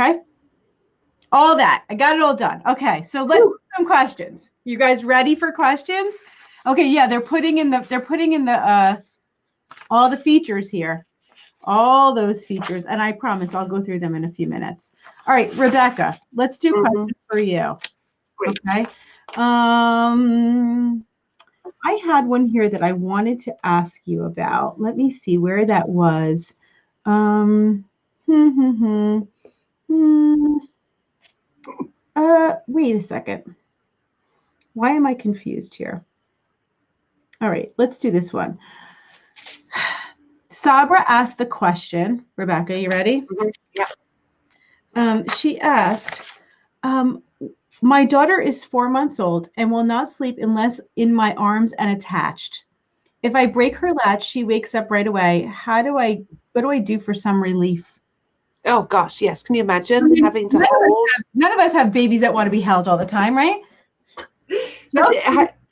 Okay. All that. I got it all done. Okay. So let's do some questions. You guys ready for questions? Okay. Yeah. They're putting in the all the features here. All those features. And I promise I'll go through them in a few minutes. All right, Rebecca, let's do questions for you. Great. Okay. I had one here that I wanted to ask you about. Let me see where that was. Wait a second. Why am I confused here? All right, let's do this one. Sabra asked the question. Rebecca, you ready? Yeah. She asked, my daughter is 4 months old and will not sleep unless in my arms and attached. If I break her latch, she wakes up right away. What do I do for some relief? Oh gosh, yes. Can you imagine having to hold? None of us have babies that want to be held all the time, right?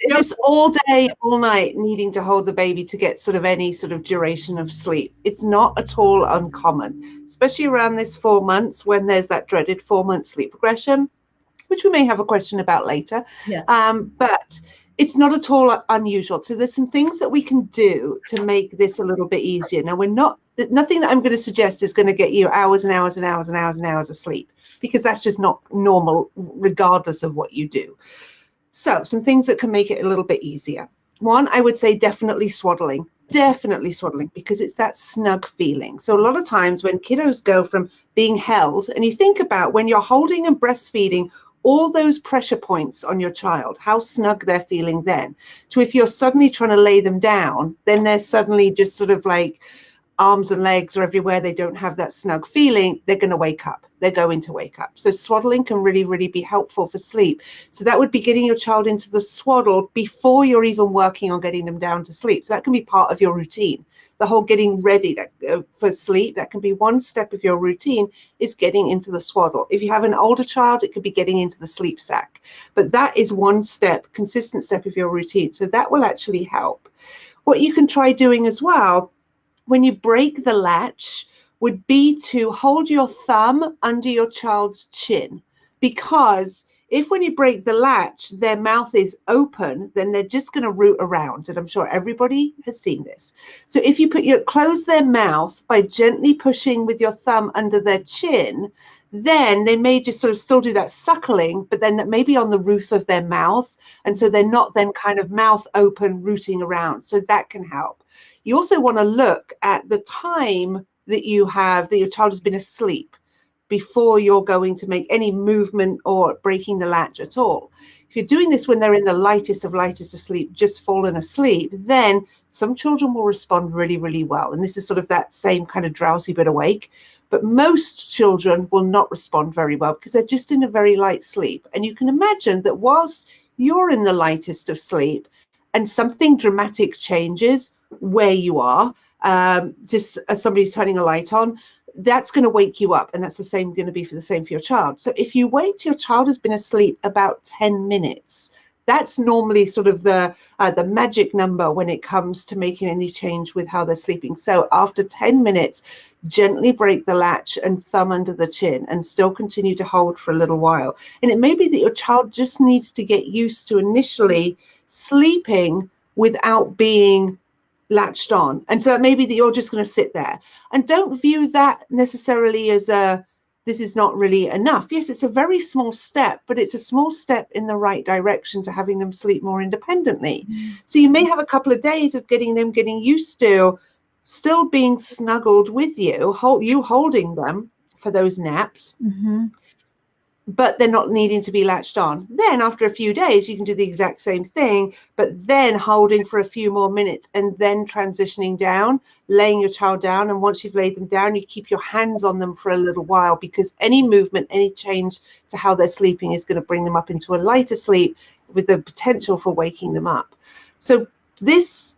Just all day, all night, needing to hold the baby to get sort of any sort of duration of sleep. It's not at all uncommon, especially around this 4 months when there's that dreaded 4-month sleep regression, which we may have a question about later. Yes. But it's not at all unusual. So there's some things that we can do to make this a little bit easier. Now, nothing that I'm going to suggest is going to get you hours and hours and hours and hours and hours of sleep, because that's just not normal, regardless of what you do. So some things that can make it a little bit easier. One, I would say definitely swaddling. Definitely swaddling, because it's that snug feeling. So a lot of times when kiddos go from being held, and you think about when you're holding and breastfeeding, all those pressure points on your child, how snug they're feeling then, to if you're suddenly trying to lay them down, then they're suddenly just sort of like arms and legs are everywhere. They don't have that snug feeling. They're going to wake up. They're going to wake up. So swaddling can really, really be helpful for sleep. So that would be getting your child into the swaddle before you're even working on getting them down to sleep. So that can be part of your routine. The whole getting ready for sleep, that can be one step of your routine, is getting into the swaddle. If you have an older child, it could be getting into the sleep sack. But that is one step, consistent step of your routine. So that will actually help. What you can try doing as well, when you break the latch, would be to hold your thumb under your child's chin, because if when you break the latch, their mouth is open, then they're just going to root around. And I'm sure everybody has seen this. So if you close their mouth by gently pushing with your thumb under their chin, then they may just sort of still do that suckling, but then that may be on the roof of their mouth. And so they're not then kind of mouth open, rooting around. So that can help. You also want to look at the time that your child has been asleep before you're going to make any movement or breaking the latch at all. If you're doing this when they're in the lightest of sleep, just fallen asleep, then some children will respond really, really well. And this is sort of that same kind of drowsy but awake. But most children will not respond very well because they're just in a very light sleep. And you can imagine that whilst you're in the lightest of sleep and something dramatic changes where you are, just as somebody's turning a light on, that's going to wake you up, and that's going to be the same for your child. So if you wait till your child has been asleep about 10 minutes, that's normally sort of the magic number when it comes to making any change with how they're sleeping. So after 10 minutes, gently break the latch and thumb under the chin, and still continue to hold for a little while. And it may be that your child just needs to get used to initially sleeping without being latched on, and so maybe that you're just going to sit there, and don't view that necessarily as this is not really enough. Yes, it's a very small step, but it's a small step in the right direction to having them sleep more independently. So you may have a couple of days of getting used to still being snuggled with you holding them for those naps. But they're not needing to be latched on. Then after a few days, you can do the exact same thing, but then holding for a few more minutes and then transitioning down, laying your child down. And once you've laid them down, you keep your hands on them for a little while, because any movement, any change to how they're sleeping is going to bring them up into a lighter sleep with the potential for waking them up. So this,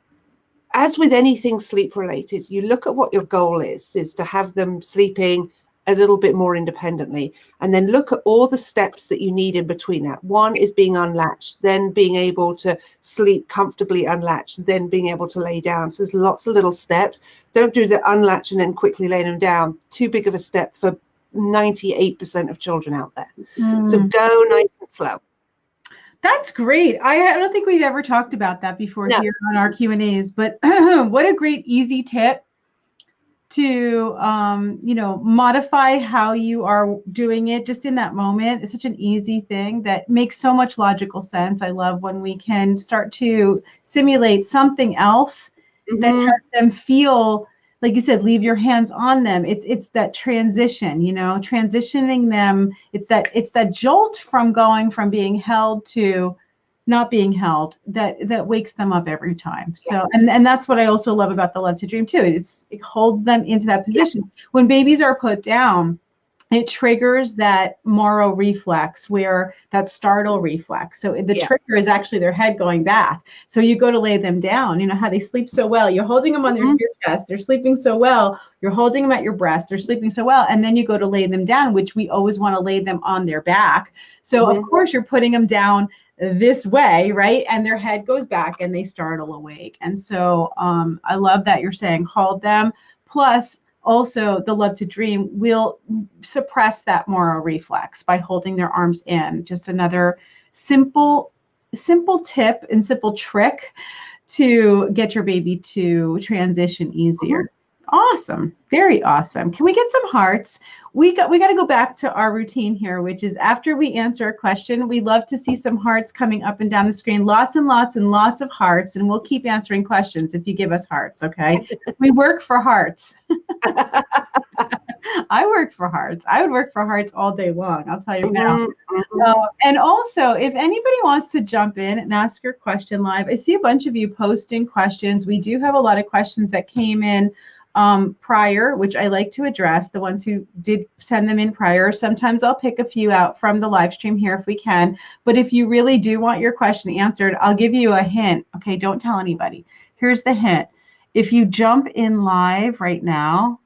as with anything sleep related, you look at what your goal is to have them sleeping a little bit more independently, and then look at all the steps that you need in between that. One is being unlatched, then being able to sleep comfortably unlatched, then being able to lay down. So there's lots of little steps. Don't do the unlatch and then quickly lay them down. Too big of a step for 98% of children out there. So go nice and slow. That's great. I don't think we've ever talked about that before here on our Q&As, but what a great easy tip to, modify how you are doing it just in that moment. It's such an easy thing that makes so much logical sense. I love when we can start to simulate something else that has them feel, like you said, leave your hands on them. It's that transition, transitioning them. It's that jolt from going from being held to not being held that wakes them up every time. So, and that's what I also love about the Love to Dream too. It holds them into that position. When babies are put down, it triggers that Moro reflex, where that startle reflex. So the trigger is actually their head going back. So you go to lay them down. You know how they sleep so well. You're holding them on your chest. They're sleeping so well. You're holding them at your breast. They're sleeping so well. And then you go to lay them down, which we always want to lay them on their back. So of course you're putting them down this way, right? And their head goes back and they startle awake. And so I love that you're saying hold them. Plus, also, the Love to Dream will suppress that Moro reflex by holding their arms in. Just another simple tip and simple trick to get your baby to transition easier. Awesome. Very awesome. Can we get some hearts? We got to go back to our routine here, which is after we answer a question, we love to see some hearts coming up and down the screen. Lots and lots and lots of hearts, and we'll keep answering questions if you give us hearts, okay? We work for hearts. I work for hearts. I would work for hearts all day long, I'll tell you now. And also, if anybody wants to jump in and ask your question live, I see a bunch of you posting questions. We do have a lot of questions that came in prior, which I like to address, the ones who did send them in prior. Sometimes I'll pick a few out from the live stream here if we can. But if you really do want your question answered, I'll give you a hint. Okay, don't tell anybody. Here's the hint. If you jump in live right now,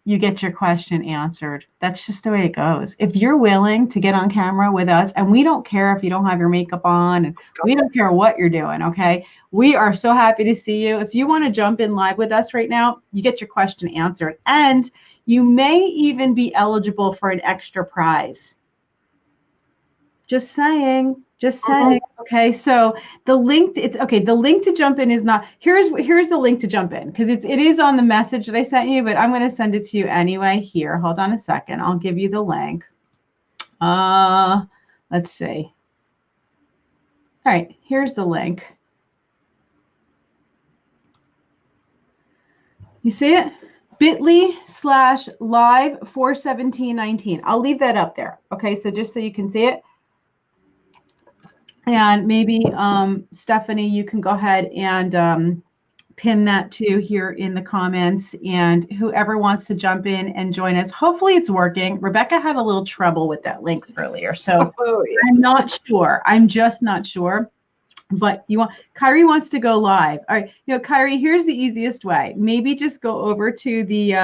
you get your question answered. That's just the way it goes. If you're willing to get on camera with us, and we don't care if you don't have your makeup on, and we don't care what you're doing, okay? We are so happy to see you. If you want to jump in live with us right now, you get your question answered. And you may even be eligible for an extra prize. Just saying. Just saying. Okay, so the link, the link to jump in is not, here's the link to jump in, because it is on the message that I sent you, but I'm going to send it to you anyway. Here, hold on a second. I'll give you the link. Let's see. All right, here's the link. You see it? bit.ly/live41719. I'll leave that up there. Okay, so just so you can see it. And maybe, Stephanie, you can go ahead and pin that too here in the comments. And whoever wants to jump in and join us, hopefully it's working. Rebecca had a little trouble with that link earlier, so I'm not sure. I'm just not sure. But Kyrie wants to go live. All right, Kyrie, here's the easiest way. Maybe just go over to the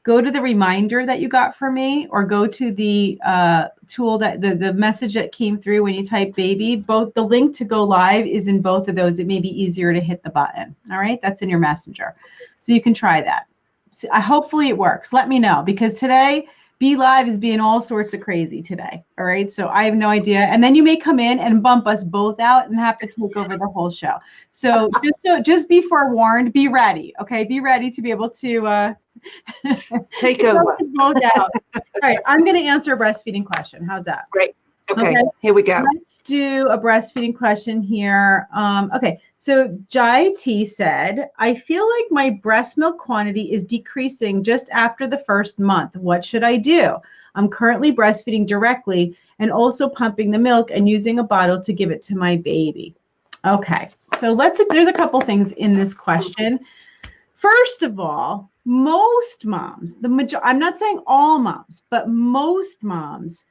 reminder that you got from me, or go to the tool that the message that came through when you type baby. Both the link to go live is in both of those. It may be easier to hit the button. All right, that's in your messenger, so you can try that. So, hopefully it works. Let me know, because today Be Live is being all sorts of crazy today. All right, so I have no idea. And then you may come in and bump us both out and have to take over the whole show. So just be forewarned. Be ready. Okay, be ready to be able to. Take over. All right, I'm going to answer a breastfeeding question. How's that? Great. Okay, here we go. Let's do a breastfeeding question here. Okay, so Jai T said, I feel like my breast milk quantity is decreasing just after the first month. What should I do? I'm currently breastfeeding directly and also pumping the milk and using a bottle to give it to my baby. Okay, so there's a couple things in this question. First of all, most moms, I'm not saying all moms, but most moms,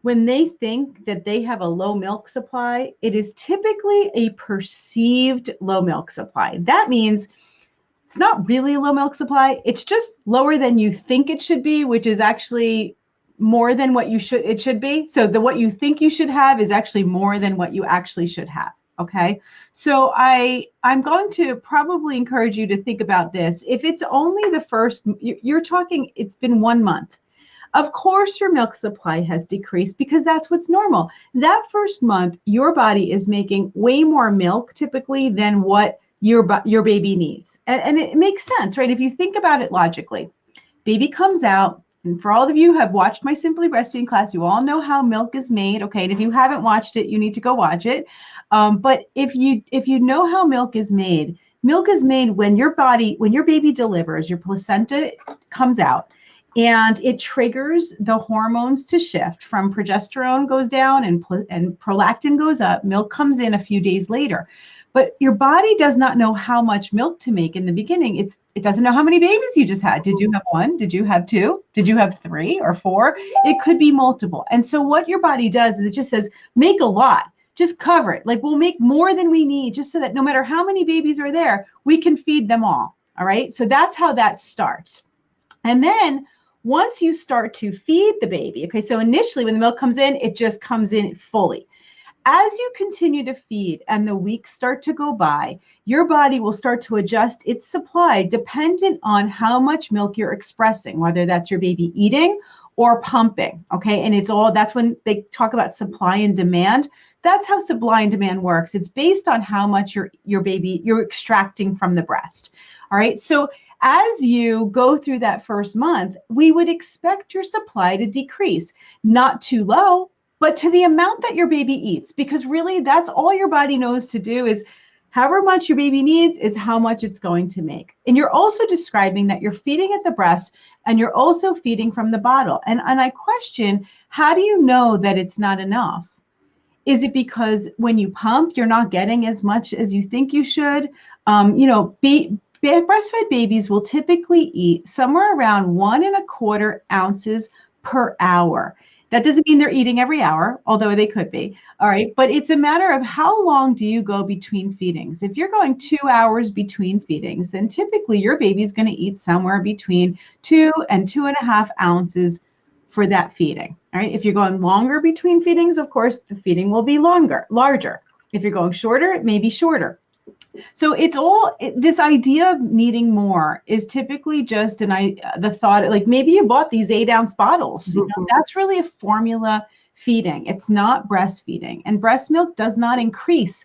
when they think that they have a low milk supply, it is typically a perceived low milk supply. That means it's not really a low milk supply. It's just lower than you think it should be, which is actually more than what it should be. So what you think you should have is actually more than what you actually should have. Okay, so I'm going to probably encourage you to think about this. If it's only the first, you're talking, it's been 1 month. Of course, your milk supply has decreased because that's what's normal. That first month, your body is making way more milk typically than what your baby needs. And it makes sense, right? If you think about it logically, baby comes out, and for all of you who have watched my Simply Breastfeeding class, you all know how milk is made. Okay, and if you haven't watched it, you need to go watch it. But if you know how milk is made when your baby delivers, your placenta comes out, and it triggers the hormones to shift from progesterone goes down and prolactin goes up. Milk comes in a few days later. But your body does not know how much milk to make in the beginning. It doesn't know how many babies you just had. Did you have one? Did you have two? Did you have three or four? It could be multiple. And so what your body does is it just says, make a lot. Just cover it. Like, we'll make more than we need just so that no matter how many babies are there, we can feed them all. All right. So that's how that starts. And then once you start to feed the baby, okay, so initially when the milk comes in, it just comes in fully. As you continue to feed and the weeks start to go by, your body will start to adjust its supply dependent on how much milk you're expressing, whether that's your baby eating or pumping, okay? And that's when they talk about supply and demand. That's how supply and demand works. It's based on how much you're extracting from the breast, all right? So as you go through that first month, we would expect your supply to decrease, not too low, but to the amount that your baby eats, because really that's all your body knows to do is however much your baby needs is how much it's going to make. And you're also describing that you're feeding at the breast and you're also feeding from the bottle. And I question, how do you know that it's not enough? Is it because when you pump, you're not getting as much as you think you should? Breastfed babies will typically eat somewhere around 1.25 ounces per hour. That doesn't mean they're eating every hour, although they could be. All right. But it's a matter of how long do you go between feedings? If you're going 2 hours between feedings, then typically your baby's going to eat somewhere between 2 and 2.5 ounces for that feeding. All right. If you're going longer between feedings, of course, the feeding will be larger. If you're going shorter, it may be shorter. So this idea of needing more is typically just the thought, like maybe you bought these 8-ounce bottles. That's really a formula feeding. It's not breastfeeding, and breast milk does not increase.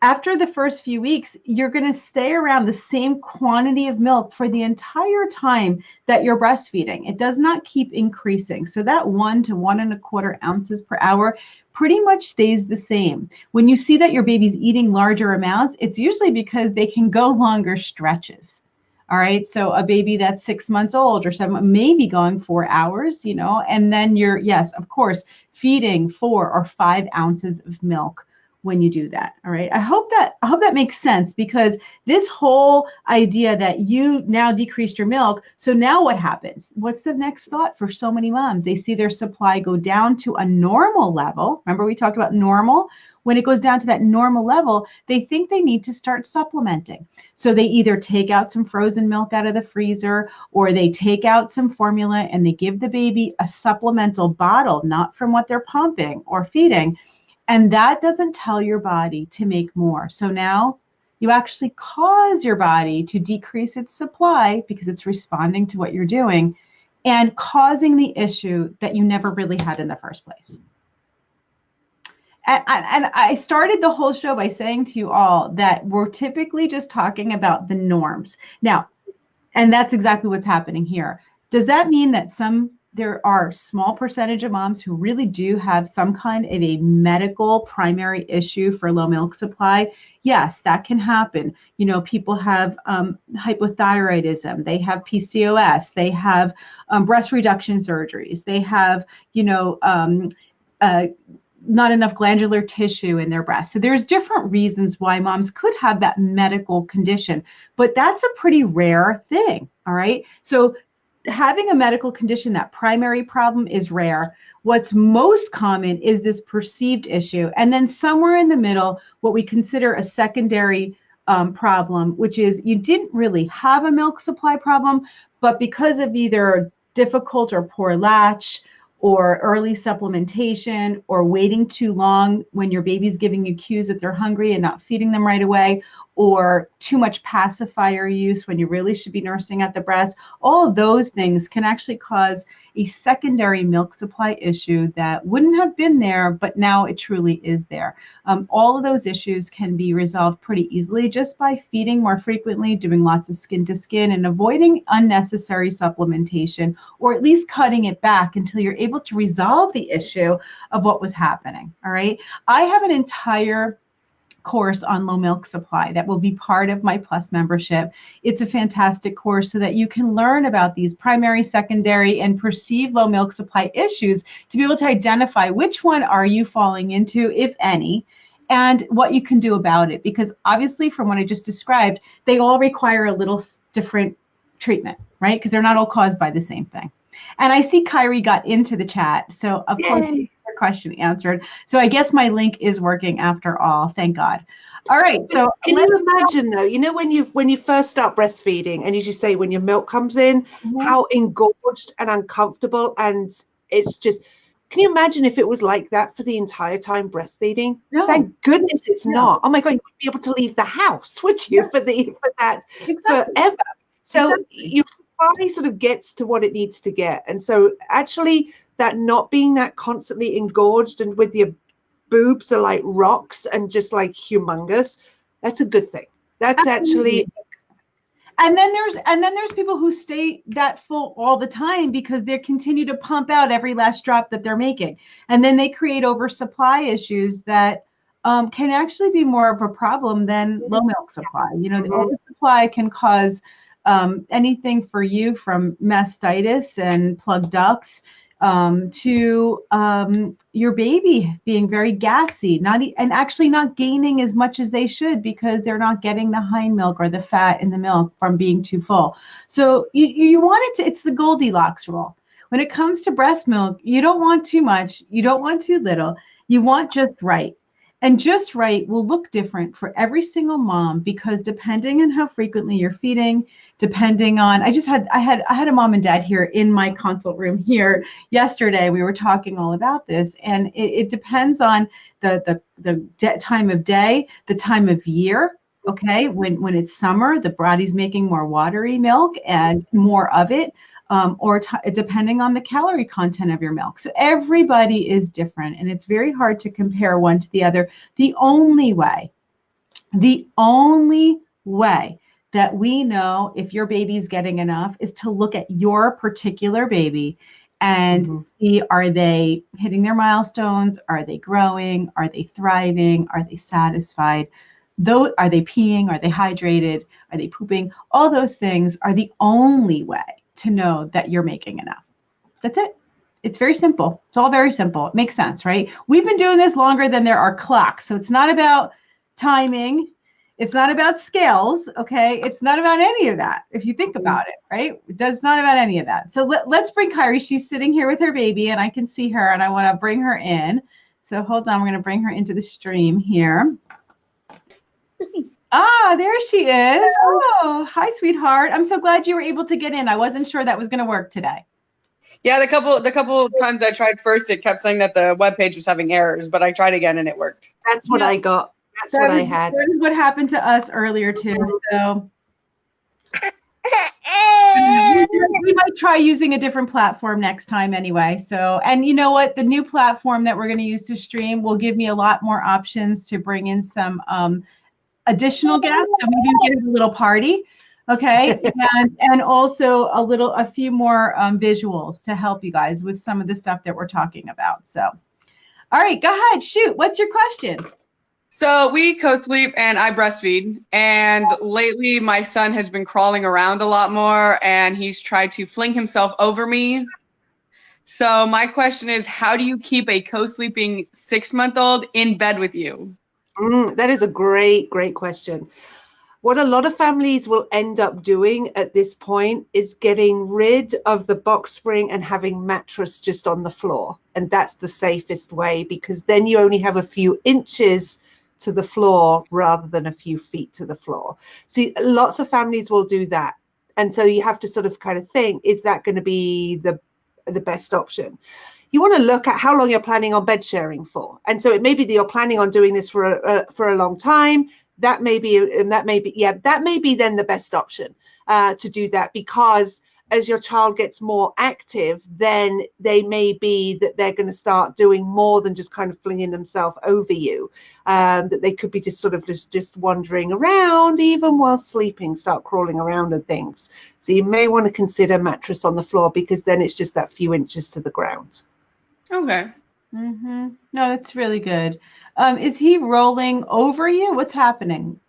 After the first few weeks, you're going to stay around the same quantity of milk for the entire time that you're breastfeeding. It does not keep increasing. So that 1 to 1.25 ounces per hour pretty much stays the same. When you see that your baby's eating larger amounts, it's usually because they can go longer stretches. All right. So a baby that's 6 months old or 7 may be going 4 hours, and then you're, yes, of course, feeding 4 or 5 ounces of milk when you do that. All right. I hope that makes sense, because this whole idea that you now decreased your milk. So now what happens? What's the next thought for so many moms? They see their supply go down to a normal level. Remember, we talked about normal. When it goes down to that normal level, they think they need to start supplementing. So they either take out some frozen milk out of the freezer, or they take out some formula and they give the baby a supplemental bottle, not from what they're pumping or feeding. And that doesn't tell your body to make more. So now you actually cause your body to decrease its supply because it's responding to what you're doing and causing the issue that you never really had in the first place. And I started the whole show by saying to you all that we're typically just talking about the norms. Now, and that's exactly what's happening here. Does that mean that there are a small percentage of moms who really do have some kind of a medical primary issue for low milk supply? Yes, that can happen. People have hypothyroidism, they have PCOS, they have breast reduction surgeries, they have, not enough glandular tissue in their breast. So there's different reasons why moms could have that medical condition, but that's a pretty rare thing. All right. So having a medical condition, that primary problem, is rare. What's most common is this perceived issue. And then somewhere in the middle, what we consider a secondary problem, which is you didn't really have a milk supply problem, but because of either difficult or poor latch, or early supplementation, or waiting too long when your baby's giving you cues that they're hungry and not feeding them right away, or too much pacifier use when you really should be nursing at the breast, all of those things can actually cause a secondary milk supply issue that wouldn't have been there, but now it truly is there. All of those issues can be resolved pretty easily just by feeding more frequently, doing lots of skin to skin, and avoiding unnecessary supplementation, or at least cutting it back until you're able to resolve the issue of what was happening. All right. I have an entire course on low milk supply that will be part of my Plus membership. It's a fantastic course so that you can learn about these primary, secondary, and perceived low milk supply issues to be able to identify which one are you falling into, if any, and what you can do about it. Because obviously, from what I just described, they all require a little different treatment, right? Because they're not all caused by the same thing. And I see Kyrie got into the chat. So of course, her question answered. So I guess my link is working after all. Thank God. All right. So can you imagine though, you know, when you first start breastfeeding, and as you say, when your milk comes in, how engorged and uncomfortable, and it's just, can you imagine if it was like that for the entire time breastfeeding? No. Thank goodness it's not. Oh my God, you wouldn't be able to leave the house, would you, for that forever? So your supply sort of gets to what it needs to get. And so actually that not being that constantly engorged and with your boobs are like rocks and just like humongous, that's a good thing. That's actually. And then there's people who stay that full all the time because they continue to pump out every last drop that they're making. And then they create oversupply issues that can actually be more of a problem than low milk supply. You know, the oversupply can cause anything for you from mastitis and plugged ducts to your baby being very gassy, and actually not gaining as much as they should because they're not getting the hind milk or the fat in the milk from being too full. So you want it to, it's the Goldilocks rule. When it comes to breast milk, you don't want too much, you don't want too little, you want just right. And just right will look different for every single mom because depending on how frequently you're feeding, depending on, I had a mom and dad here in my consult room here yesterday. We were talking all about this, and it depends on the time of day, the time of year. Okay, when it's summer, the body's making more watery milk and more of it, or depending on the calorie content of your milk. So everybody is different, and it's very hard to compare one to the other. The only way that we know if your baby's getting enough is to look at your particular baby and see, are they hitting their milestones? Are they growing? Are they thriving? Are they satisfied? Are they peeing? Are they hydrated? Are they pooping? All those things are the only way to know that you're making enough. That's it. It's very simple. It's all very simple. It makes sense, right? We've been doing this longer than there are clocks. So it's not about timing. It's not about scales. Okay. It's not about any of that. If you think about it, right? It's not about any of that. So let's bring Kyrie. She's sitting here with her baby and I can see her and I want to bring her in. So hold on. We're going to bring her into the stream here. Ah, there she is. Oh, hi, sweetheart. I'm so glad you were able to get in. I wasn't sure that was going to work today. Yeah, the couple times I tried first, it kept saying that the web page was having errors, but I tried again and it worked. That's what I got. That's what I had. That is what happened to us earlier too. So we might try using a different platform next time anyway. So, and you know what? The new platform that we're going to use to stream will give me a lot more options to bring in some additional guests. So maybe we get a little party. Okay. and also a few more visuals to help you guys with some of the stuff that we're talking about. So, all right, go ahead. Shoot. What's your question? So we co-sleep and I breastfeed. And lately my son has been crawling around a lot more and he's tried to fling himself over me. So my question is, how do you keep a co-sleeping 6-month-old in bed with you? That is a great question. What a lot of families will end up doing at this point is getting rid of the box spring and having mattress just on the floor. And that's the safest way because then you only have a few inches to the floor rather than a few feet to the floor. See, lots of families will do that. And so you have to sort of kind of think, is that going to be the best option? You want to look at how long you're planning on bed sharing for. And so it may be that you're planning on doing this for a long time. That may be then the best option to do that because as your child gets more active, then they may be that they're going to start doing more than just kind of flinging themselves over you. That they could be just sort of just wandering around, even while sleeping, start crawling around and things. So you may want to consider mattress on the floor, because then it's just that few inches to the ground. Okay. Mm-hmm. No, that's really good. Is he rolling over you? What's happening?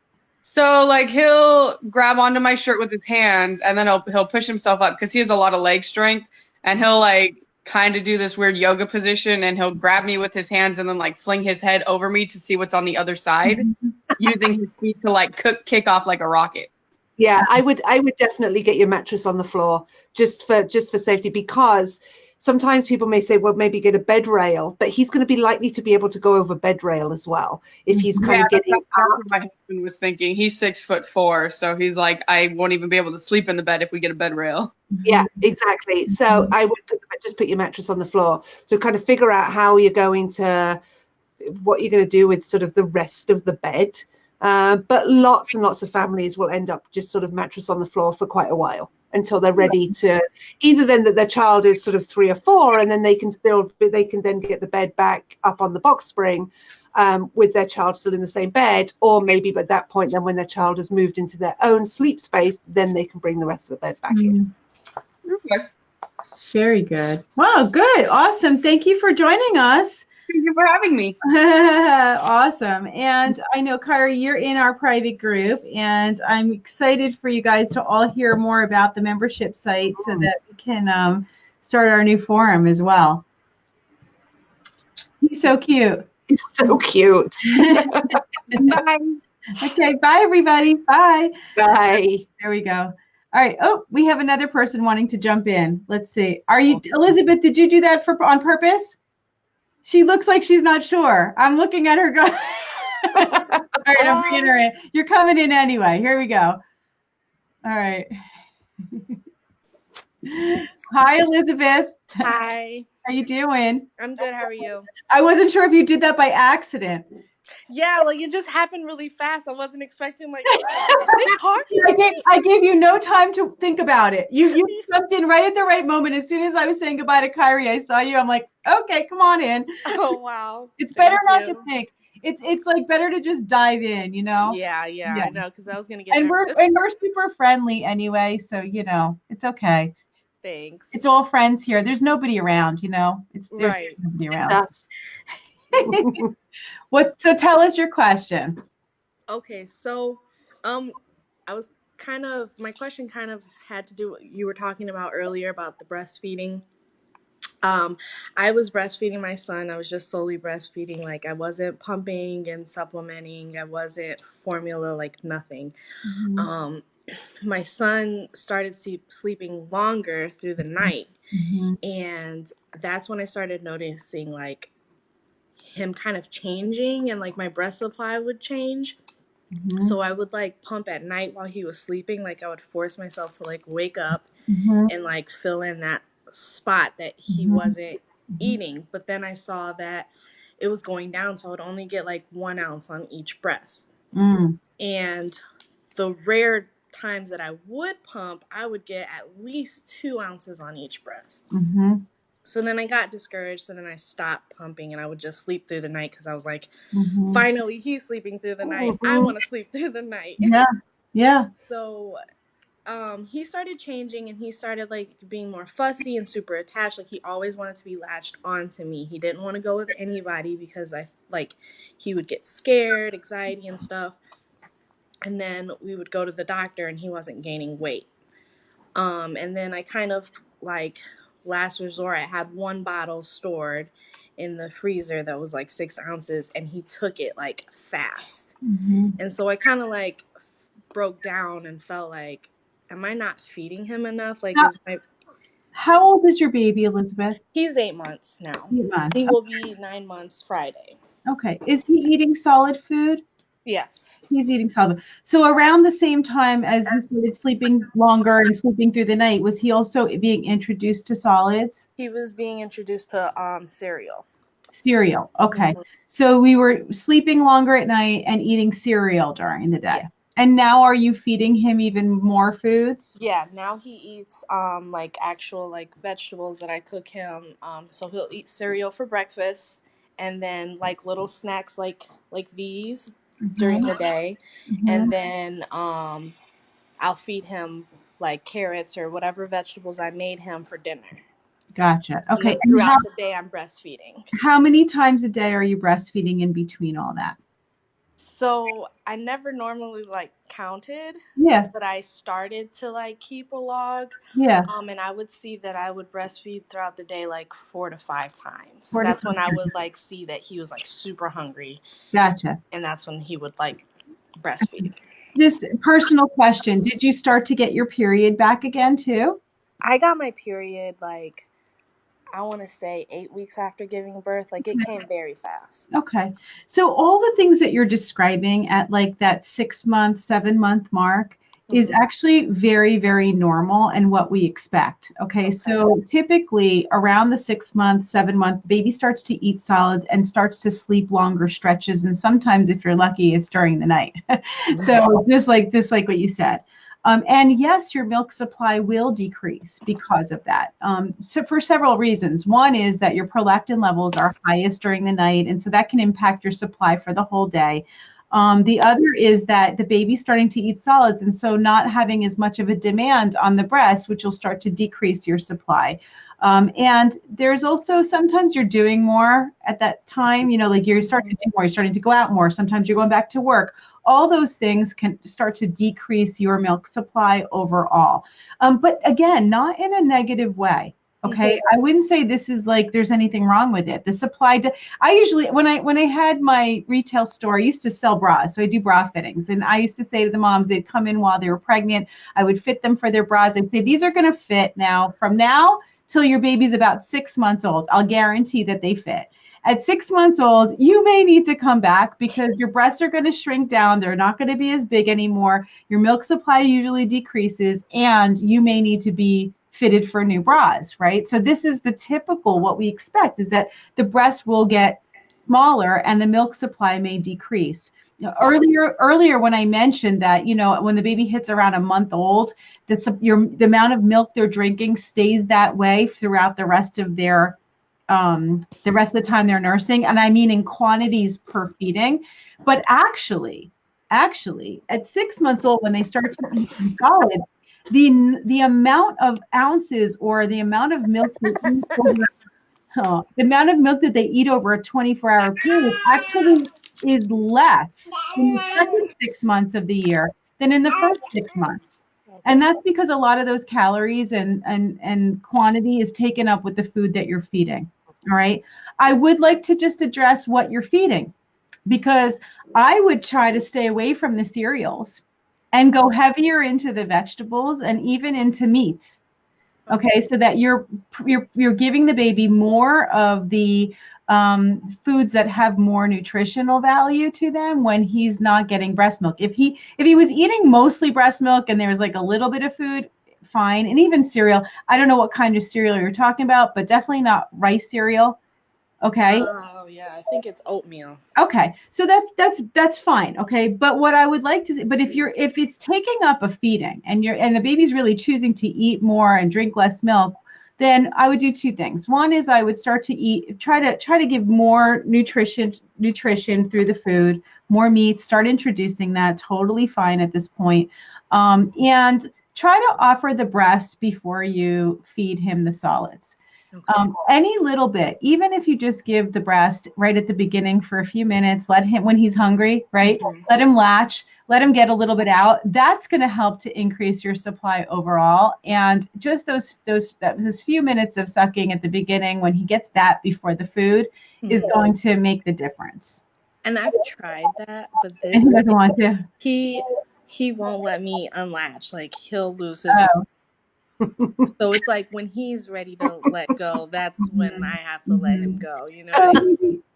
So like he'll grab onto my shirt with his hands, and then he'll push himself up because he has a lot of leg strength, and he'll like kind of do this weird yoga position, and he'll grab me with his hands and then like fling his head over me to see what's on the other side, using his feet to like kick off like a rocket. Yeah, I would definitely get your mattress on the floor just for safety, because sometimes people may say, well, maybe get a bed rail, but he's going to be likely to be able to go over bed rail as well if he's kind of getting that's what my husband was thinking. He's 6'4", so he's like, I won't even be able to sleep in the bed if we get a bed rail. Yeah, exactly. So I would just put your mattress on the floor. So kind of figure out what you're going to do with sort of the rest of the bed. But lots and lots of families will end up just sort of mattress on the floor for quite a while, until they're ready to either then that their child is sort of 3 or 4, and then they can then get the bed back up on the box spring with their child still in the same bed, or maybe at that point then when their child has moved into their own sleep space, then they can bring the rest of the bed back in. Okay. Very good. Wow, good. Awesome. Thank you for joining us. Thank you for having me. Awesome. And I know, Kyra, you're in our private group, and I'm excited for you guys to all hear more about the membership site so that we can start our new forum as well. He's so cute. He's so cute. Bye. Okay, bye, everybody. Bye. Bye. There we go. All right. Oh, we have another person wanting to jump in. Let's see. Are you, Elizabeth, did you do that on purpose? She looks like she's not sure. I'm looking at her go. All right, I'm bringing her in. You're coming in anyway. Here we go. All right. Hi, Elizabeth. Hi. How you doing? I'm good. How are you? I wasn't sure if you did that by accident. Yeah, like it just happened really fast. I wasn't expecting like talking. I gave you no time to think about it. You jumped in right at the right moment. As soon as I was saying goodbye to Kyrie, I saw you. I'm like, okay, come on in. Oh wow. It's better not to think. It's like better to just dive in, you know? Yeah. I know, because I was gonna get and nervous. we're super friendly anyway, so you know, it's okay. Thanks. It's all friends here. There's nobody around, you know. There's right. nobody around. So tell us your question. Okay, so my question kind of had to do what you were talking about earlier about the breastfeeding. I was breastfeeding my son. I was just solely breastfeeding. Like I wasn't pumping and supplementing. I wasn't formula, like nothing. Mm-hmm. My son started sleeping longer through the night. Mm-hmm. And that's when I started noticing like him kind of changing, and like my breast supply would change. Mm-hmm. So I would like pump at night while he was sleeping. Like I would force myself to like wake up and like fill in that spot that he wasn't eating. But then I saw that it was going down, so I would only get like 1 ounce on each breast. And the rare times that I would pump, I would get at least 2 ounces on each breast. So then I got discouraged, so then I stopped pumping, and I would just sleep through the night because I was like, finally he's sleeping through the night. I want to sleep through the night. Yeah. So he started changing, and he started like being more fussy and super attached. Like he always wanted to be latched onto me. He didn't want to go with anybody because he would get scared, anxiety and stuff. And then we would go to the doctor, and he wasn't gaining weight. And then I kind of like last resort, I had 1 bottle stored in the freezer that was like 6 ounces, and he took it like fast. And so I kind of like broke down and felt like, am I not feeding him enough? Like, how old is your baby, Elizabeth? He's 8 months now. 8 months. He will be 9 months Friday. Okay. Is he eating solid food? Yes. He's eating solid. So around the same time as he started sleeping longer and sleeping through the night, was he also being introduced to solids? He was being introduced to cereal. Cereal. Okay. So we were sleeping longer at night and eating cereal during the day. And now are you feeding him even more foods? Yeah, now he eats like actual like vegetables that I cook him. So he'll eat cereal for breakfast and then like little snacks like these during the day. And then I'll feed him like carrots or whatever vegetables I made him for dinner. Gotcha. And Okay. then And throughout the day I'm breastfeeding. how many times a day are you breastfeeding in between all that? So I never normally like counted, Yeah. but I started to like keep a log. Yeah. And I would see that I would breastfeed throughout the day like 4 to 5 times. 4 to 5 That's when I times. would like see that he was like super hungry, Gotcha. and that's when he would like breastfeed. Just personal question. Did you start to get your period back again too? I got my period like I want to say 8 weeks after giving birth. Like it came very fast. Okay. So all the things that you're describing at like that 6 month, 7 month mark is actually very, very normal and what we expect. Okay. So typically around the 6 month, 7 month, baby starts to eat solids and starts to sleep longer stretches. And sometimes if you're lucky, it's during the night. So just like what you said. And yes, your milk supply will decrease because of that. So for several reasons. One is that your prolactin levels are highest during the night, and so that can impact your supply for the whole day. The other is that the baby's starting to eat solids, and so not having as much of a demand on the breast, which will start to decrease your supply. And there's also sometimes you're doing more at that time, like you're starting to do more, you're starting to go out more. Sometimes you're going back to work. All those things can start to decrease your milk supply overall. But again, not in a negative way. Okay. I wouldn't say this is like there's anything wrong with it. The supply, I usually, when I had my retail store, I used to sell bras. So I do bra fittings. And I used to say to the moms, they'd come in while they were pregnant. I would fit them for their bras. I'd say, these are going to fit now from now till your baby's about 6 months old. I'll guarantee that they fit. At 6 months old, you may need to come back because your breasts are going to shrink down. They're not going to be as big anymore. Your milk supply usually decreases, and you may need to be fitted for new bras, right? So this is the typical, what we expect is that the breast will get smaller and the milk supply may decrease. Earlier when I mentioned that, when the baby hits around a month old, the amount of milk they're drinking stays that way throughout the rest of the rest of the time they're nursing, and I mean in quantities per feeding. But actually, at 6 months old, when they start to eat solid, the amount of ounces or the amount of milk that they eat over a 24-hour period actually is less in the second 6 months of the year than in the first 6 months. And that's because a lot of those calories and quantity is taken up with the food that you're feeding. All right. I would like to just address what you're feeding, because I would try to stay away from the cereals and go heavier into the vegetables and even into meats. Okay, so that you're giving the baby more of the foods that have more nutritional value to them when he's not getting breast milk. If he was eating mostly breast milk and there was like a little bit of food, fine. And even cereal, I don't know what kind of cereal you're talking about, but definitely not rice cereal. Okay. Oh yeah, I think it's oatmeal. Okay, so that's fine. Okay, but what I would like to say, but if it's taking up a feeding and the baby's really choosing to eat more and drink less milk, then I would do two things. One is I would start to try to give more nutrition through the food, more meat. Start introducing that. Totally fine at this point, and try to offer the breast before you feed him the solids. Any little bit, even if you just give the breast right at the beginning for a few minutes, let him, when he's hungry, right? Let him latch, let him get a little bit out. That's going to help to increase your supply overall. And just those few minutes of sucking at the beginning when he gets that before the food is going to make the difference. And I've tried that, but And he doesn't want to. He won't let me unlatch. Like he'll lose his. So it's like when he's ready to let go, that's when I have to let him go,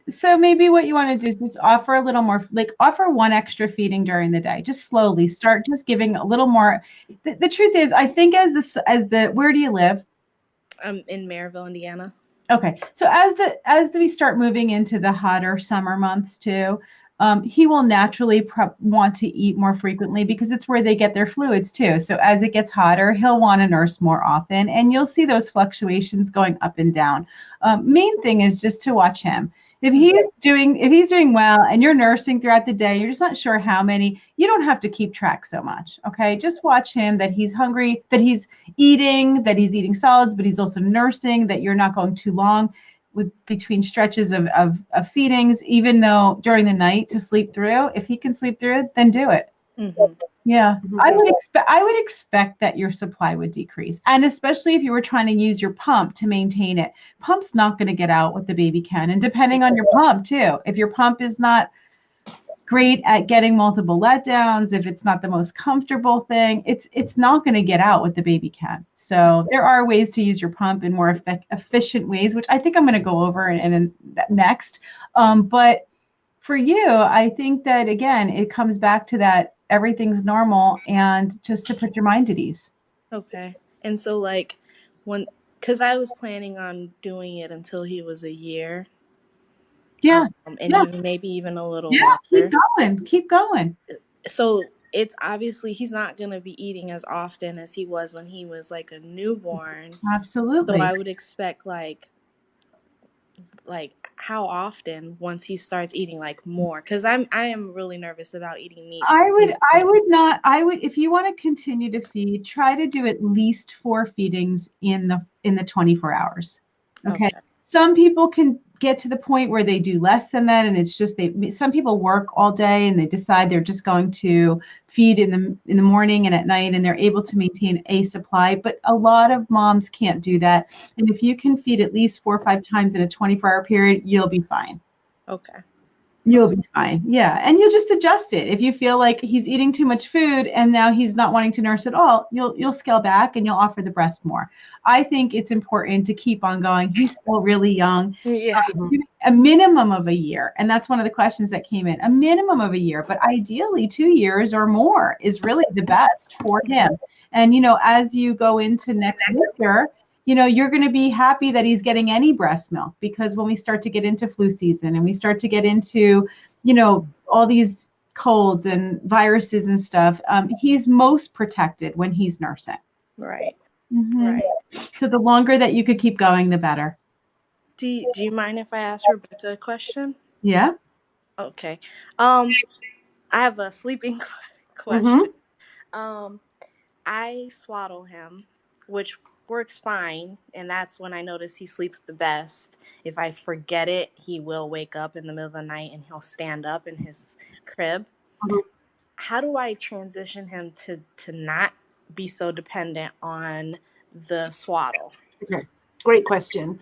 So maybe what you want to do is just offer a little more, like offer one extra feeding during the day. Just slowly start just giving a little more. The truth is, I think where do you live? I'm in Maryville, Indiana. Okay. So as we start moving into the hotter summer months too, he will naturally want to eat more frequently because it's where they get their fluids too. So as it gets hotter, he'll want to nurse more often, and you'll see those fluctuations going up and down. Main thing is just to watch him. If he's doing well and you're nursing throughout the day, you're just not sure how many, you don't have to keep track so much. Okay. Just watch him, that he's hungry, that he's eating solids, but he's also nursing, that you're not going too long between stretches of feedings, even though during the night to sleep through. If he can sleep through it, then do it. Mm-hmm. Yeah, I would expect that your supply would decrease, and especially if you were trying to use your pump to maintain it. Pump's not going to get out what the baby can, and depending on your pump too. If your pump is not great at getting multiple letdowns, if it's not the most comfortable thing, it's not going to get out what the baby can. So there are ways to use your pump in more efficient ways, which I think I'm going to go over in next. But for you, I think that, again, it comes back to that everything's normal and just to put your mind at ease. Okay. And so because I was planning on doing it until he was a year. Yeah. And maybe even a little longer. Keep Keep going. So it's obviously he's not going to be eating as often as he was when he was like a newborn. Absolutely. So I would expect like how often once he starts eating like more, because I am really nervous about eating meat. I would if you want to continue to feed, try to do at least 4 feedings in the 24 hours. Okay. Some people can get to the point where they do less than that, and it's just some people work all day and they decide they're just going to feed in the morning and at night, and they're able to maintain a supply. But a lot of moms can't do that, and if you can feed at least 4 or 5 times in a 24-hour period, you'll be fine. Okay. You'll be fine. Yeah. And you'll just adjust it. If you feel like he's eating too much food and now he's not wanting to nurse at all, you'll scale back and you'll offer the breast more. I think it's important to keep on going. He's still really young. Yeah. A minimum of a year. And that's one of the questions that came in. A minimum of a year, but ideally 2 years or more is really the best for him. And, as you go into next winter, you're going to be happy that he's getting any breast milk, because when we start to get into flu season and we start to get into, all these colds and viruses and stuff, he's most protected when he's nursing. Right. Mm-hmm. Right. So the longer that you could keep going, the better. Do you mind if I ask Rebecca a question? Yeah. Okay. I have a sleeping question. Mm-hmm. I swaddle him, which works fine, and that's when I notice he sleeps the best. If I forget it, he will wake up in the middle of the night and he'll stand up in his crib. Mm-hmm. How do I transition him to not be so dependent on the swaddle? Okay. Great question.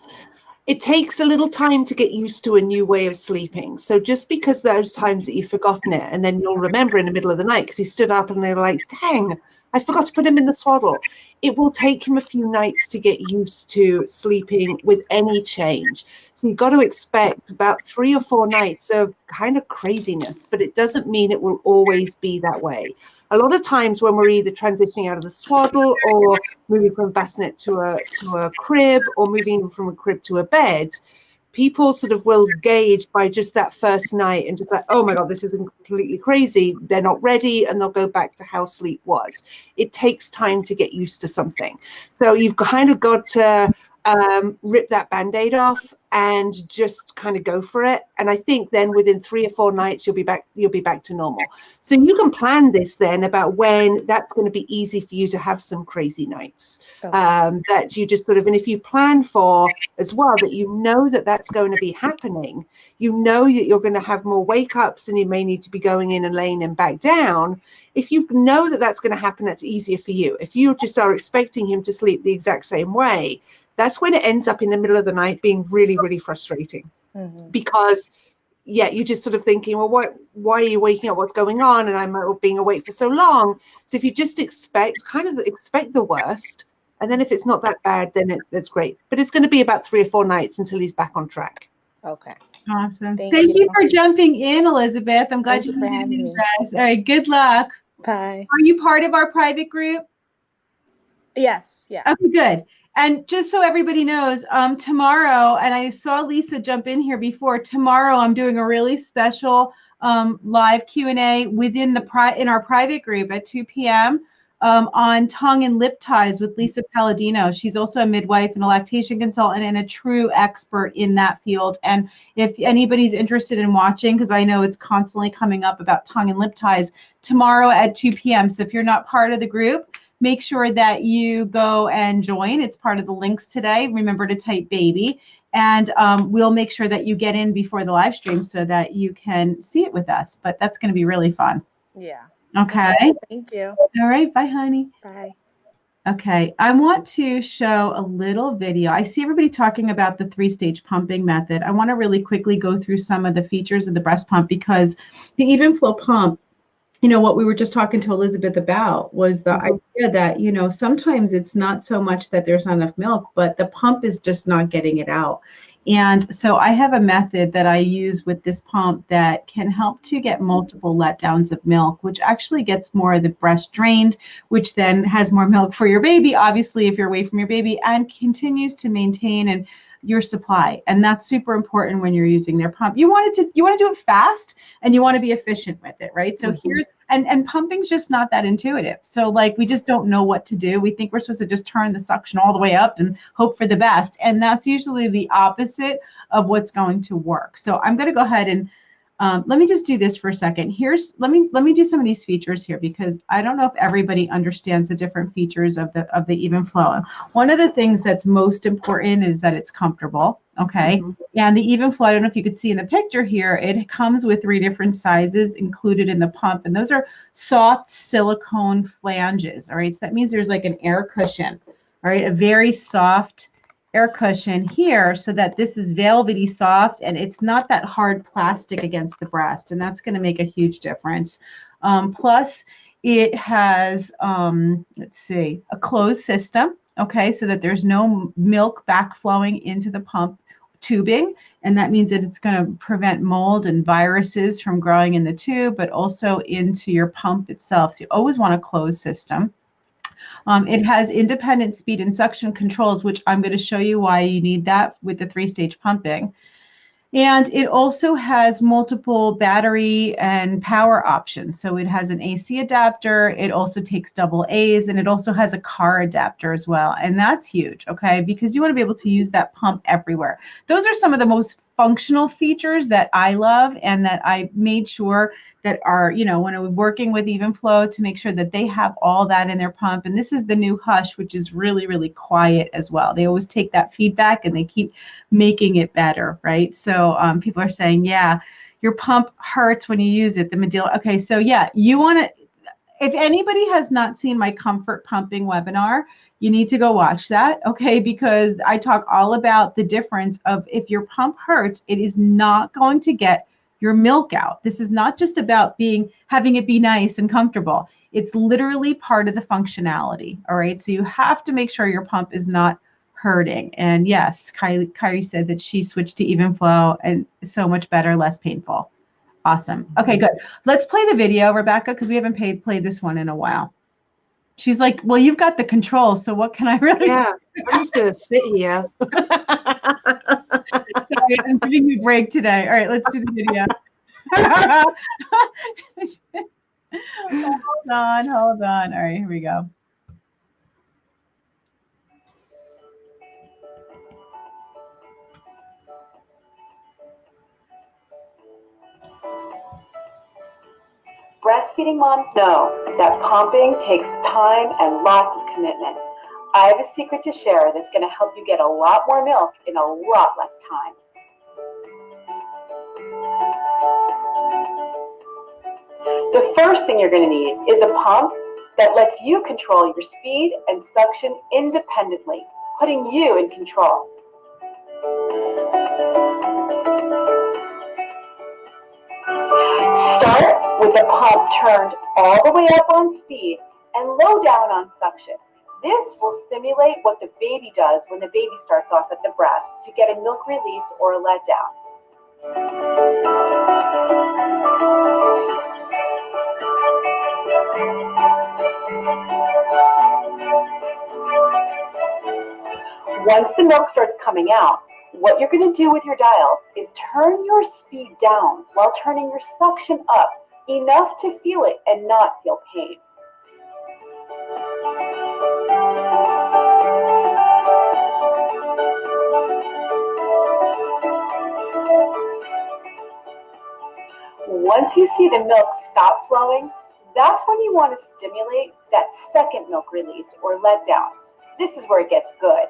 It takes a little time to get used to a new way of sleeping. So just because those times that you've forgotten it, and then you'll remember in the middle of the night because he stood up and they were like, dang, I forgot to put him in the swaddle. It will take him a few nights to get used to sleeping with any change. So you've got to expect about 3 or 4 nights of kind of craziness, but it doesn't mean it will always be that way. A lot of times when we're either transitioning out of the swaddle or moving from a bassinet to a crib, or moving from a crib to a bed, people sort of will gauge by just that first night and just like, oh my God, this is completely crazy. They're not ready, and they'll go back to how sleep was. It takes time to get used to something. So you've kind of got to rip that Band-Aid off and just kind of go for it. And I think then within 3 or 4 nights, you'll be back to normal. So you can plan this then about when that's going to be easy for you to have some crazy nights. Okay. That you just sort of, and if you plan for as well that you know that that's going to be happening, you know that you're going to have more wake ups and you may need to be going in and laying him back down. If you know that that's going to happen, that's easier for you. If you just are expecting him to sleep the exact same way, that's when it ends up in the middle of the night being really, really frustrating. Mm-hmm. Because, yeah, you're just sort of thinking, well, why are you waking up? What's going on? And I'm being awake for so long. So if you just expect the worst, and then if it's not that bad, then that's great. But it's going to be about 3 or 4 nights until he's back on track. Okay. Awesome. Thank you for jumping in, Elizabeth. I'm glad you for having me. All right. Good luck. Bye. Are you part of our private group? Yes. Yeah. Okay, good. And just so everybody knows, tomorrow, and I saw Lisa jump in here before, tomorrow I'm doing a really special live Q&A within in our private group at 2 p.m. On tongue and lip ties with Lisa Palladino. She's also a midwife and a lactation consultant and a true expert in that field. And if anybody's interested in watching, because I know it's constantly coming up about tongue and lip ties, tomorrow at 2 p.m. So if you're not part of the group, make sure that you go and join. It's part of the links today. Remember to type baby. And we'll make sure that you get in before the live stream so that you can see it with us. But that's going to be really fun. Yeah. Okay. Thank you. All right. Bye, honey. Bye. Okay. I want to show a little video. I see everybody talking about the 3-stage pumping method. I want to really quickly go through some of the features of the breast pump, because the Evenflo pump, you know, what we were just talking to Elizabeth about was the idea that, you know, sometimes it's not so much that there's not enough milk, but the pump is just not getting it out. And so I have a method that I use with this pump that can help to get multiple letdowns of milk, which actually gets more of the breast drained, which then has more milk for your baby, obviously, if you're away from your baby, and continues to maintain your supply. And that's super important when you're using their pump. You want to do it fast, and you want to be efficient with it, right? So here's, and pumping's just not that intuitive. So like, we just don't know what to do. We think we're supposed to just turn the suction all the way up and hope for the best. And that's usually the opposite of what's going to work. So I'm going to go ahead and let me just do this for a second. Let me do some of these features here, because I don't know if everybody understands the different features of the Evenflo. One of the things that's most important is that it's comfortable. Okay. And the Evenflo, I don't know if you could see in the picture here, it comes with 3 different sizes included in the pump. And those are soft silicone flanges. All right. So that means there's like an air cushion. All right. A very soft air cushion here, so that this is velvety soft and it's not that hard plastic against the breast. And that's going to make a huge difference. Plus it has, let's see, a closed system. Okay. So that there's no milk backflowing into the pump tubing. And that means that it's going to prevent mold and viruses from growing in the tube, but also into your pump itself. So you always want a closed system. It has independent speed and suction controls, which I'm going to show you why you need that with the 3-stage pumping. And it also has multiple battery and power options. So it has an AC adapter. It also takes double A's, and it also has a car adapter as well. And that's huge, okay? Because you want to be able to use that pump everywhere. Those are some of the most functional features that I love, and that I made sure that are, you know, when I was working with Evenflo, to make sure that they have all that in their pump. And this is the new Hush, which is really, really quiet as well. They always take that feedback and they keep making it better, right? So people are saying, yeah, your pump hurts when you use it, the Medela. Okay, so yeah, you want to, if anybody has not seen my comfort pumping webinar, you need to go watch that, okay? Because I talk all about the difference of, if your pump hurts, it is not going to get your milk out. This is not just about having it be nice and comfortable. It's literally part of the functionality, all right? So you have to make sure your pump is not hurting. And yes, Kyrie said that she switched to Evenflo, and so much better, less painful. Awesome. Okay, good. Let's play the video, Rebecca, because we haven't played this one in a while. She's like, well, you've got the control, so what can I really do? Yeah, I'm just going to sit here. Sorry, I'm giving you a break today. All right, let's do the video. Hold on. All right, here we go. Breastfeeding moms know that pumping takes time and lots of commitment. I have a secret to share that's going to help you get a lot more milk in a lot less time. The first thing you're going to need is a pump that lets you control your speed and suction independently, putting you in control. Start with the pump turned all the way up on speed and low down on suction. This will simulate what the baby does when the baby starts off at the breast to get a milk release or a letdown. Once the milk starts coming out, What you're going to do with your dials is turn your speed down while turning your suction up enough to feel it and not feel pain. Once you see the milk stop flowing, that's when you want to stimulate that second milk release or letdown. This is where it gets good.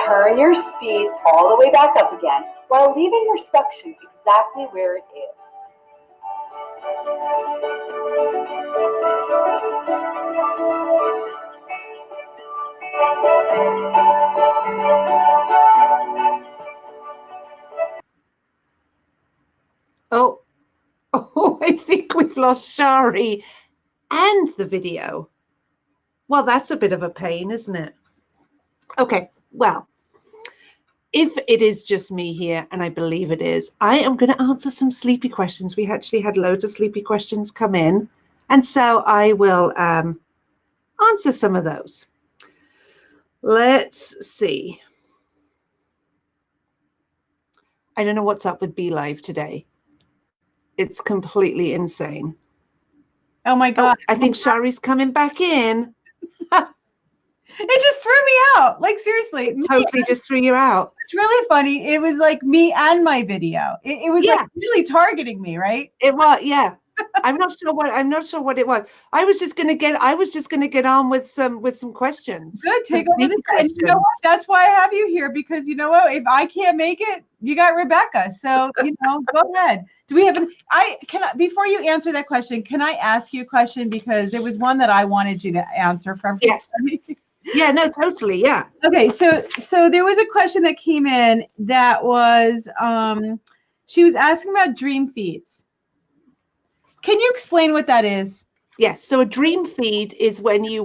Turn your speed all the way back up again while leaving your suction exactly where it is. Oh, oh, I think we've lost Shari and the video. Well, that's a bit of a pain, isn't it? Okay, well, if it is just me here, and I believe it is, I am going to answer some sleepy questions. We actually had loads of sleepy questions come in, and so I will answer some of those. Let's see. I don't know what's up with Be Live today. It's completely insane. Oh my God. Oh, I think Shari's coming back in. It just threw me out. Like, seriously. Totally just threw you out. It's really funny. It was like me and my video. It was like really targeting me, right? It was, yeah. I'm not sure what it was. I was just gonna get on with some questions. Good, take over the questions. You know what? That's why I have you here, because you know what? If I can't make it, you got Rebecca. So go ahead. Do we have before you answer that question, can I ask you a question? Because there was one that I wanted you to answer from. Yes. Yeah, no, totally. Yeah. Okay, so there was a question that came in that was she was asking about dream feeds. Can you explain what that is? Yes. So a dream feed is when you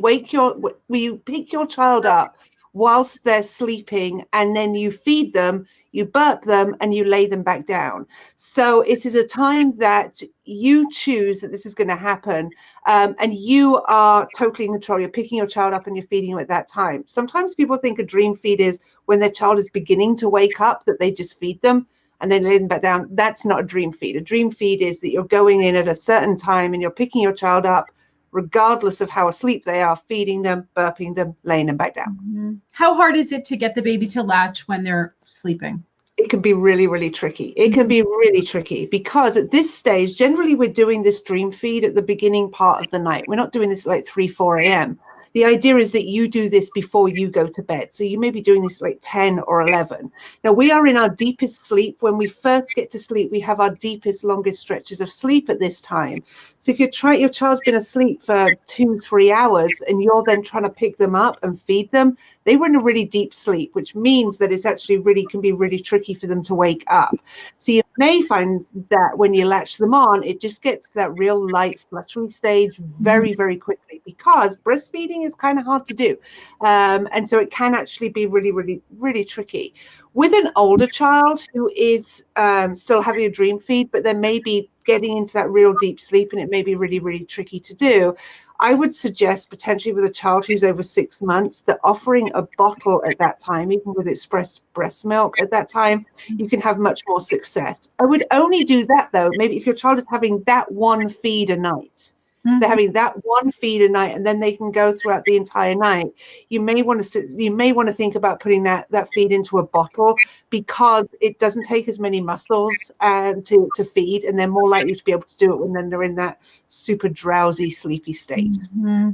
pick your child up whilst they're sleeping, and then you feed them, you burp them, and you lay them back down. So it is a time that you choose that this is going to happen, and you are totally in control. You're picking your child up and you're feeding them at that time. Sometimes people think a dream feed is when their child is beginning to wake up, that they just feed them and then lay them back down. That's not a dream feed. A dream feed is that you're going in at a certain time and you're picking your child up, regardless of how asleep they are, feeding them, burping them, laying them back down. Mm-hmm. How hard is it to get the baby to latch when they're sleeping? It can be really, really tricky. It can be really tricky because at this stage, generally we're doing this dream feed at the beginning part of the night. We're not doing this at like 3, 4 a.m. The idea is that you do this before you go to bed. So you may be doing this like 10 or 11. Now we are in our deepest sleep. When we first get to sleep, we have our deepest, longest stretches of sleep at this time. So if your child's been asleep for 2, 3 hours and you're then trying to pick them up and feed them, they were in a really deep sleep, which means that it's actually can be really tricky for them to wake up. So you may find that when you latch them on, it just gets to that real light, fluttery stage very, very quickly, because breastfeeding is kind of hard to do. And so it can actually be really, really, really tricky. With an older child who is still having a dream feed, but then maybe getting into that real deep sleep, and it may be really, really tricky to do, I would suggest potentially with a child who's over 6 months that offering a bottle at that time, even with expressed breast milk at that time, you can have much more success. I would only do that though, maybe if your child is having that one feed a night. They're having that one feed a night, and then they can go throughout the entire night. You may want to think about putting that feed into a bottle, because it doesn't take as many muscles to feed, and they're more likely to be able to do it when they're in that super drowsy, sleepy state. Mm-hmm.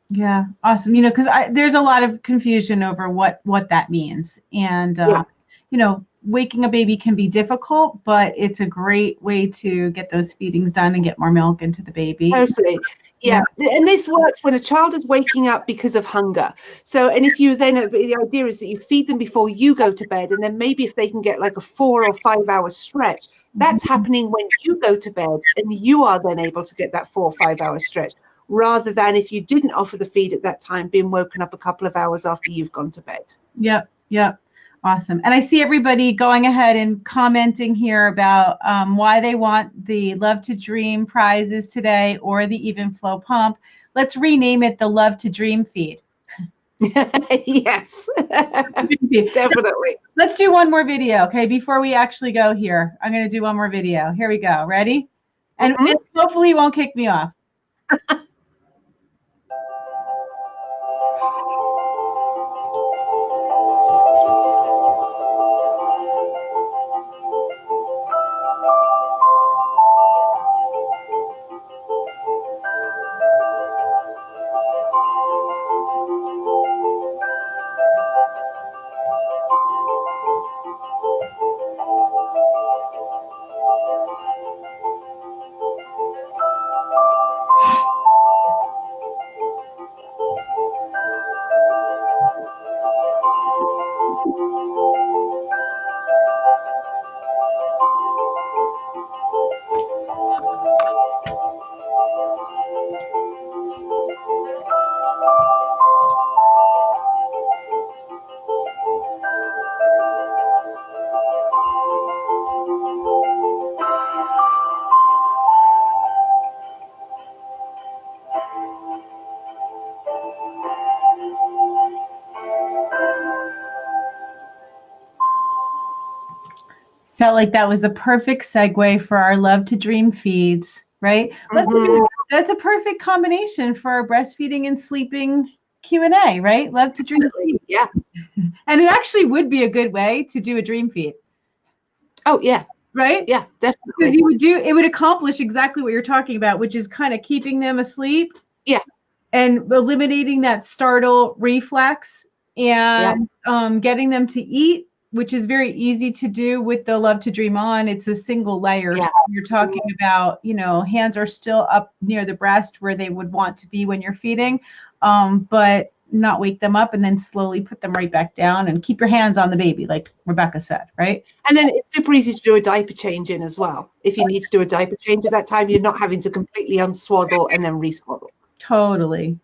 Yeah, awesome. Because there's a lot of confusion over what that means, and waking a baby can be difficult, but it's a great way to get those feedings done and get more milk into the baby. Totally. Yeah. And this works when a child is waking up because of hunger. So, and if you then, the idea is that you feed them before you go to bed, and then maybe if they can get like a 4 or 5 hour stretch, that's happening when you go to bed, and you are then able to get that 4 or 5 hour stretch, rather than if you didn't offer the feed at that time, being woken up a couple of hours after you've gone to bed. Yep. Awesome. And I see everybody going ahead and commenting here about why they want the Love to Dream prizes today or the Evenflo pump. Let's rename it the Love to Dream feed. Yes, definitely. Let's do one more video, okay? Before we actually go here, I'm going to do one more video. Here we go. Ready? And hopefully you won't kick me off. Felt like that was the perfect segue for our Love to Dream feeds, right? That's a perfect combination for our breastfeeding and sleeping Q&A, right? Love to Dream feed. Yeah. And it actually would be a good way to do a dream feed. Oh, yeah. Right? Yeah, definitely. Because it would accomplish exactly what you're talking about, which is kind of keeping them asleep. Yeah. And eliminating that startle reflex and getting them to eat, which is very easy to do with the Love to Dream On. It's a single layer. Yeah. So you're talking about, hands are still up near the breast where they would want to be when you're feeding, but not wake them up and then slowly put them right back down and keep your hands on the baby, like Rebecca said, right? And then it's super easy to do a diaper change in as well. If you need to do a diaper change at that time, you're not having to completely unswaddle and then reswaddle. Totally.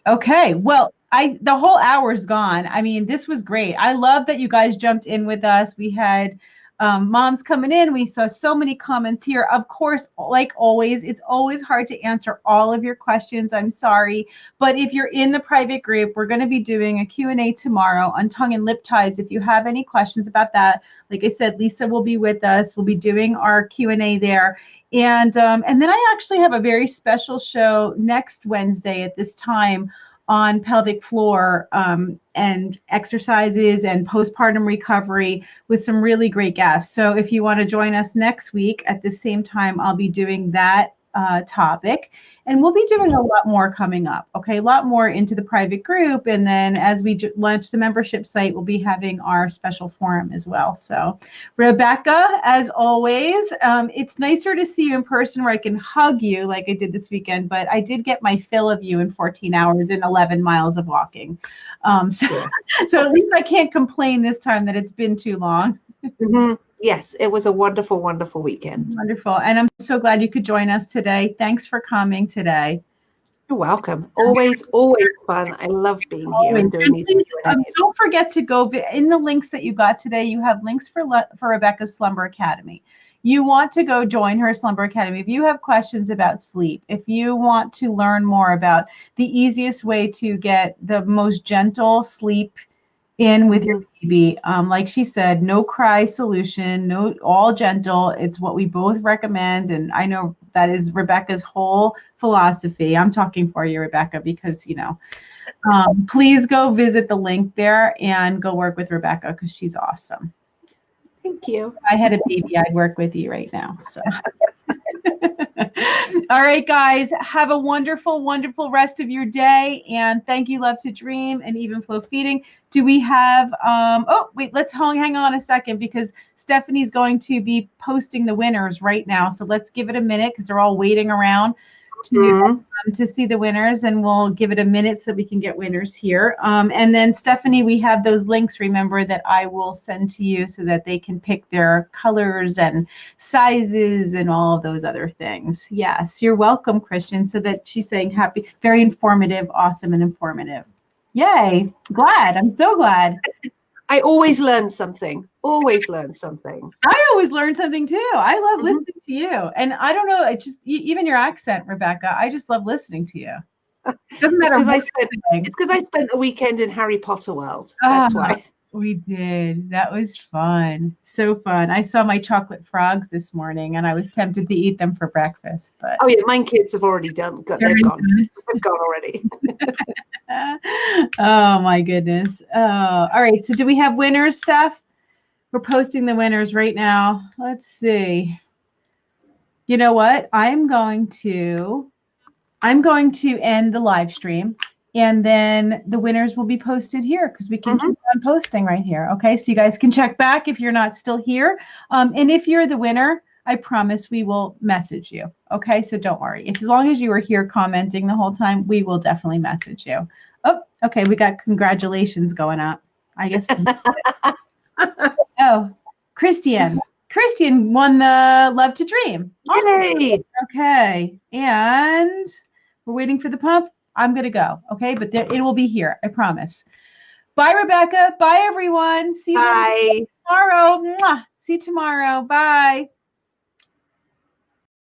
Okay. Well, the whole hour's gone. I mean, this was great. I love that you guys jumped in with us. We had moms coming in. We saw so many comments here. Of course, like always, it's always hard to answer all of your questions. I'm sorry. But if you're in the private group, we're going to be doing a Q&A tomorrow on tongue and lip ties. If you have any questions about that, like I said, Lisa will be with us. We'll be doing our Q&A there. And then I actually have a very special show next Wednesday at this time on pelvic floor and exercises and postpartum recovery with some really great guests. So if you want to join us next week at the same time, I'll be doing that topic. And we'll be doing a lot more coming up, okay? A lot more into the private group. And then as we launch the membership site, we'll be having our special forum as well. So Rebecca, as always, it's nicer to see you in person where I can hug you like I did this weekend, but I did get my fill of you in 14 hours and 11 miles of walking. So at least I can't complain this time that it's been too long. Yes, it was a wonderful, wonderful weekend. Wonderful. And I'm so glad you could join us today. Thanks for coming today. You're welcome. Always fun. I love being here and doing these. Don't forget to go in the links that you got today. You have links for Rebecca's Slumber Academy. You want to go join her Slumber Academy. If you have questions about sleep, if you want to learn more about the easiest way to get the most gentle sleep in with your baby, like she said, no cry solution, no, all gentle. It's what we both recommend, and I know that is Rebecca's whole philosophy. I'm talking for you, Rebecca, because please go visit the link there and go work with Rebecca because she's awesome. Thank you. If I had a baby, I'd work with you right now. So. All right, guys, have a wonderful, wonderful rest of your day. And thank you, Love to Dream and Evenflo Feeding. Do we have, oh, wait, let's hang on a second because Stephanie's going to be posting the winners right now. So let's give it a minute because they're all waiting around to see the winners, and we'll give it a minute so we can get winners here. And then Stephanie, we have those links, remember, that I will send to you so that they can pick their colors and sizes and all of those other things. Yes, you're welcome, Christian. So that she's saying happy, very informative, awesome, and informative. Yay, glad. I'm so glad. I always learn something. Always learn something. I always learn something too. I love listening to you. And I don't know, it just, even your accent, Rebecca, I just love listening to you. Doesn't matter. It's because I spent a weekend in Harry Potter World. That's why. We did. That was fun. So fun. I saw my chocolate frogs this morning and I was tempted to eat them for breakfast. But oh yeah, mine kids have already done. They've gone. They've gone already. Oh my goodness. All right. So do we have winners, Steph? We're posting the winners right now. Let's see. You know what? I'm going to end the live stream. And then the winners will be posted here because we can keep on posting right here. Okay, so you guys can check back if you're not still here. And if you're the winner, I promise we will message you. Okay, so don't worry. As long as you were here commenting the whole time, we will definitely message you. Oh, okay, we got congratulations going up. I guess. Oh, Christian won the Love to Dream. Awesome. Yay! Okay, and we're waiting for the pump. I'm going to go, okay? But it will be here, I promise. Bye, Rebecca. Bye, everyone. See you tomorrow. Mwah. See you tomorrow. Bye.